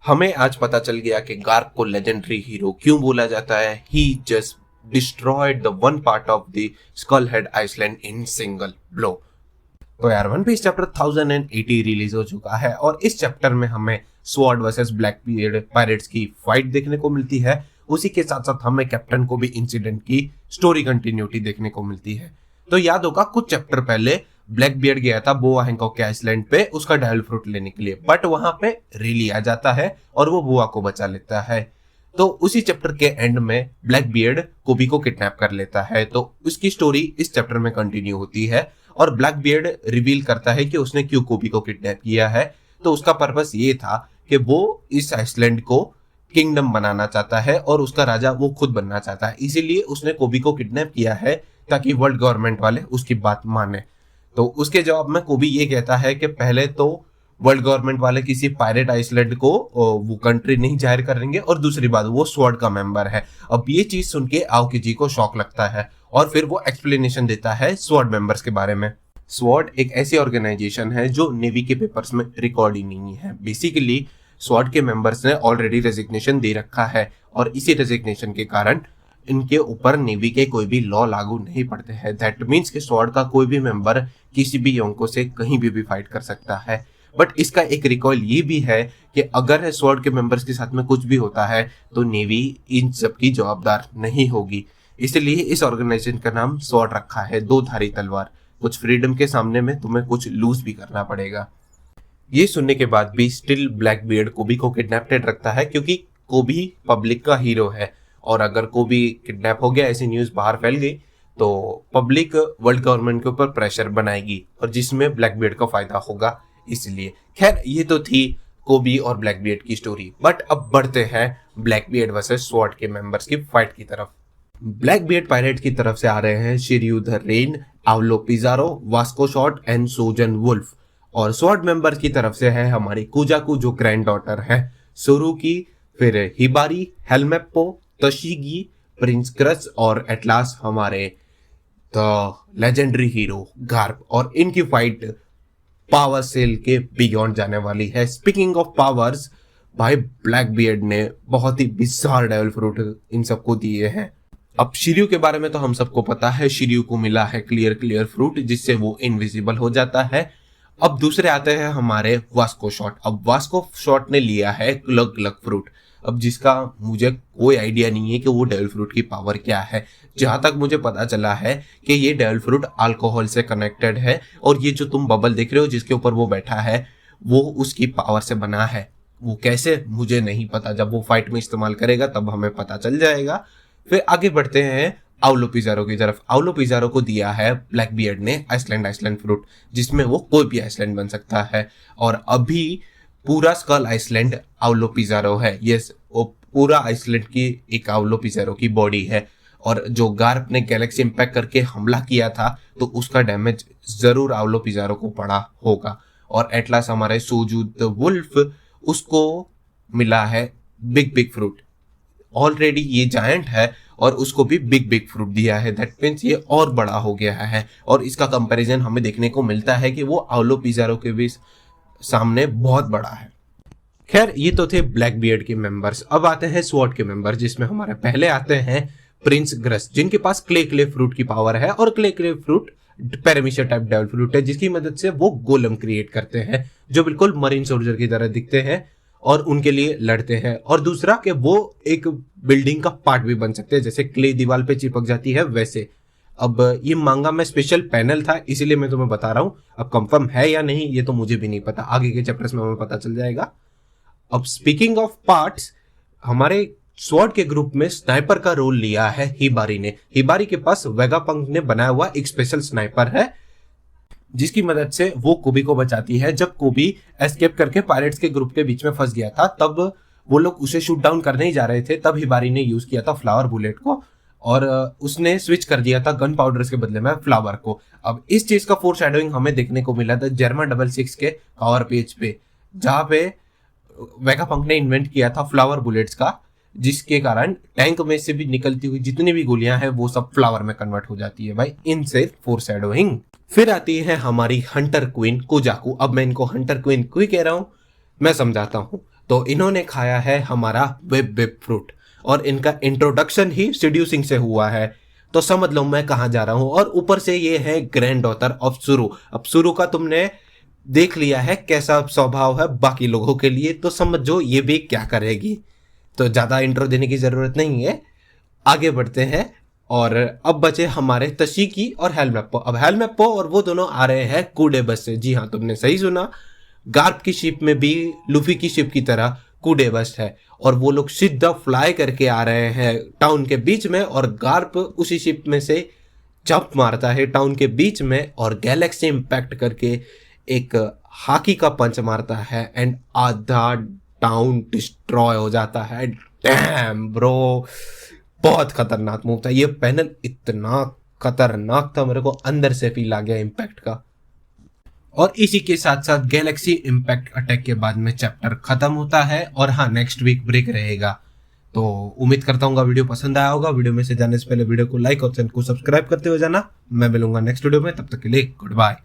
हमें आज पता चल गया कि गार्क को लेजेंडरी हीरो क्यों बोला जाता है। He just destroyed the one part of the skull head Iceland in single blow. तो यार वन पीस चैप्टर 1080 रिलीज हो चुका है और इस चैप्टर में हमें स्वॉर्ड वर्सेस ब्लैकबीयर्ड पायरेट्स की फाइट देखने को मिलती है। उसी के साथ साथ हमें कैप्टन को भी इंसिडेंट की स्टोरी कंटिन्यूटी देखने को मिलती है। तो याद होगा कुछ चैप्टर पहले ब्लैक बियर्ड गया था बोआ हैंकॉक के आइसलैंड पे उसका डेविल फ्रूट लेने के लिए, बट वहां पे रिली आ जाता है और वो बोआ को बचा लेता है। तो उसी चैप्टर के एंड में ब्लैक बियर्ड कोबी को किडनैप कर लेता है। तो उसकी स्टोरी इस चैप्टर में कंटिन्यू होती है और ब्लैक बियर्ड रिवील करता है कि उसने क्यों कोबी को किडनैप किया है। तो उसका पर्पस ये था कि वो इस आइसलैंड को किंगडम बनाना चाहता है और उसका राजा वो खुद बनना चाहता है, इसीलिए उसने कोबी को किडनैप किया है ताकि वर्ल्ड गवर्नमेंट वाले उसकी बात माने। तो उसके जवाब में कोबी ये कहता है कि पहले तो वर्ल्ड गवर्नमेंट वाले किसी पायरेट आइसलैंड को वो कंट्री नहीं जाहिर करेंगे और दूसरी बात वो स्वॉर्ड का मेंबर है। अब ये चीज सुन के आओकी को शॉक लगता है और फिर वो एक्सप्लेनेशन देता है स्वॉर्ड मेंबर्स के बारे में। स्वॉर्ड एक ऐसी ऑर्गेनाइजेशन है जो नेवी के पेपर्स में रिकॉर्ड ही नहीं है। बेसिकली स्वॉर्ड के मेंबर्स ने ऑलरेडी रेजिग्नेशन दे रखा है और इसी रेजिग्नेशन के कारण इनके ऊपर नेवी के कोई भी लॉ लागू नहीं पड़ते हैं। दैट मीन्स कि स्वॉर्ड का कोई भी मेंबर किसी भी योंको से कहीं भी फाइट कर सकता है। बट इसका एक रिकॉइल ये भी है कि अगर स्वॉर्ड के मेंबर्स के साथ में कुछ भी होता है तो नेवी इन सब की जवाबदार नहीं होगी। इसलिए इस ऑर्गेनाइजेशन का नाम स्वॉर्ड रखा है, दो धारी तलवार। कुछ फ्रीडम के सामने में तुम्हें कुछ लूज भी करना पड़ेगा। ये सुनने के बाद भी स्टिल ब्लैक बियर्ड कोबी को किडनैप्टेड रखता है क्योंकि कोबी पब्लिक का हीरो है और अगर कोबी किडनैप हो गया ऐसी न्यूज बाहर फैल गई तो पब्लिक वर्ल्ड गवर्नमेंट के ऊपर प्रेशर बनाएगी और जिसमें ब्लैक बियर्ड का फायदा होगा। इसलिए खैर ये तो थी कोबी और ब्लैक बियर्ड की स्टोरी। बट अब बढ़ते हैं ब्लैक बियर्ड वर्सेस स्वॉर्ड के मेंबर्स की फाइट की तरफ। ब्लैक बियर्ड पायरेट की तरफ से आ रहे हैं Shiryu the Rain, Avalo Pizarro, Vasco Shot and Sanjuan Wolf. और स्वॉर्ड मेंबर की तरफ से है हमारी कुजाकू जो ग्रैंड डॉटर है, सुरुकी, फिर हिबारी, हेलमेप्पो, तशीगी, प्रिंस क्रस और एटलास हमारे द लेजेंडरी हीरो गार्प। और इनकी फाइट पावर सेल के बियॉन्ड जाने वाली है। स्पीकिंग ऑफ पावर्स, भाई ब्लैक बियर्ड ने बहुत ही बिज़ार डेविल फ्रूट इन सबको दिए हैं। अब शिर्यू के बारे में तो हम सबको पता है, शिर्यू को मिला है क्लियर फ्रूट जिससे वो इनविजिबल हो जाता है। अब दूसरे आते हैं हमारे वास्को शॉट। अब वास्को शॉट ने लिया है लग फ्रूट, अब जिसका मुझे कोई आइडिया नहीं है कि वो डेविल फ्रूट की पावर क्या है। जहां तक मुझे पता चला है कि ये डेविल फ्रूट अल्कोहल से कनेक्टेड है और ये जो तुम बबल देख रहे हो जिसके ऊपर वो बैठा है वो उसकी पावर से बना है। वो कैसे मुझे नहीं पता, जब वो फाइट में इस्तेमाल करेगा तब हमें पता चल जाएगा। फिर आगे बढ़ते हैं आव्लो पिजारो की तरफ। आव्लो पिजारो को दिया है ब्लैक बियर्ड ने आइसलैंड फ्रूट जिसमें वो कोई भी आइसलैंड बन सकता है और अभी पूरा स्कल आइसलैंड आव्लो पिजारो है। यस, वो पूरा आइसलैंड की एक आव्लो पिजारो की बॉडी है और जो गार्प ने गैलेक्सी इंपैक्ट करके हमला किया था तो उसका डैमेज जरूर आव्लो पिजारो को पड़ा होगा। और एटलास हमारे सोजू द वुल्फ, उसको मिला है बिग फ्रूट। ऑलरेडी ये जायंट है और उसको भी बिग फ्रूट दिया है। दैट मीन्स ये और बड़ा हो गया है और इसका कंपैरिजन हमें देखने को मिलता है कि वो आव्लो पिजारो के भी सामने बहुत बड़ा है। खैर ये तो थे ब्लैक बियर्ड के मेंबर्स। अब आते हैं स्वॉर्ड के मेंबर जिसमें हमारे पहले आते हैं प्रिंस ग्रस, जिनके पास क्ले फ्रूट की पावर है और clay fruit पैरामीशिया type devil fruit है जिसकी मदद से वो गोलम क्रिएट करते हैं जो बिल्कुल मरीन सोल्जर की तरह दिखते हैं और उनके लिए लड़ते हैं। और दूसरा कि वो एक बिल्डिंग का पार्ट भी बन सकते हैं, जैसे क्ले दीवार पे चिपक जाती है वैसे। अब ये मांगा में स्पेशल पैनल था इसीलिए मैं तुम्हें बता रहा हूं, अब कंफर्म है या नहीं ये तो मुझे भी नहीं पता, आगे के चैप्टर्स में हमें पता चल जाएगा। अब स्पीकिंग ऑफ पार्ट्स, हमारे स्वॉर्ड के ग्रुप में स्नाइपर का रोल लिया है हिबारी ने। हिबारी के पास वेगापंक ने बनाया हुआ एक स्पेशल स्नाइपर है जिसकी मदद से वो कोबी को बचाती है। जब कोबी एस्केप करके पायरेट्स के ग्रुप के बीच में फंस गया था तब वो लोग उसे शूट डाउन करने ही जा रहे थे, तब हिबारी ने यूज किया था फ्लावर बुलेट को और उसने स्विच कर दिया था गन पाउडर के बदले में फ्लावर को। अब इस चीज का फोर शैडोइंग हमें देखने को मिला था जर्मन 66 के कवर पेज पे, जहां पे वेगापंक ने इन्वेंट किया था फ्लावर बुलेट्स का, जिसके कारण टैंक में से भी निकलती हुई जितनी भी गोलियां हैं वो सब फ्लावर में कन्वर्ट हो जाती है भाई, इनसे फोर शैडोइंग। फिर आती है हमारी हंटर क्वीन कुजाकू। अब मैं इनको हंटर क्वीन क्यों कह रहा हूं मैं समझाता हूं। तो इन्होंने खाया है हमारा वेब फ्रूट और इनका इंट्रोडक्शन ही सीड्यूसिंग से हुआ है। तो समझ लो मैं कहाँ जा रहा हूँ। और ऊपर से ये है ग्रैंड डॉटर ऑफ सुरु। अब सुरु का तुमने देख लिया है कैसा स्वभाव है बाकी लोगों के लिए, तो समझो ये भी क्या करेगी। तो ज्यादा इंट्रो देने की जरूरत नहीं है, आगे बढ़ते हैं। और अब बचे हमारे तशीकी और हेलमेप्पो। अब हेलमेप्पो और वो दोनों आ रहे हैं कूडे बस से। जी हाँ, तुमने सही सुना, गार्प की शिप में भी लूफी की शिप की तरह कूडे बस है और वो लोग सीधा फ्लाई करके आ रहे हैं टाउन के बीच में। और गार्प उसी शिप में से जंप मारता है टाउन के बीच में और गैलेक्सी इंपैक्ट करके एक हाकी का पंच मारता है एंड आधा टाउन डिस्ट्रॉय हो जाता है। डैम ब्रो, बहुत खतरनाक मूव था ये। पैनल इतना खतरनाक था, मेरे को अंदर से फील आ गया इम्पैक्ट का। और इसी के साथ साथ गैलेक्सी इंपैक्ट अटैक के बाद में चैप्टर खत्म होता है। और हाँ, नेक्स्ट वीक ब्रेक रहेगा। तो उम्मीद करता हूँ वीडियो पसंद आया होगा। वीडियो में से जाने से पहले वीडियो को लाइक और चैनल को सब्सक्राइब करते हुए जाना। मैं मिलूंगा नेक्स्ट वीडियो में, तब तक के लिए गुड बाय।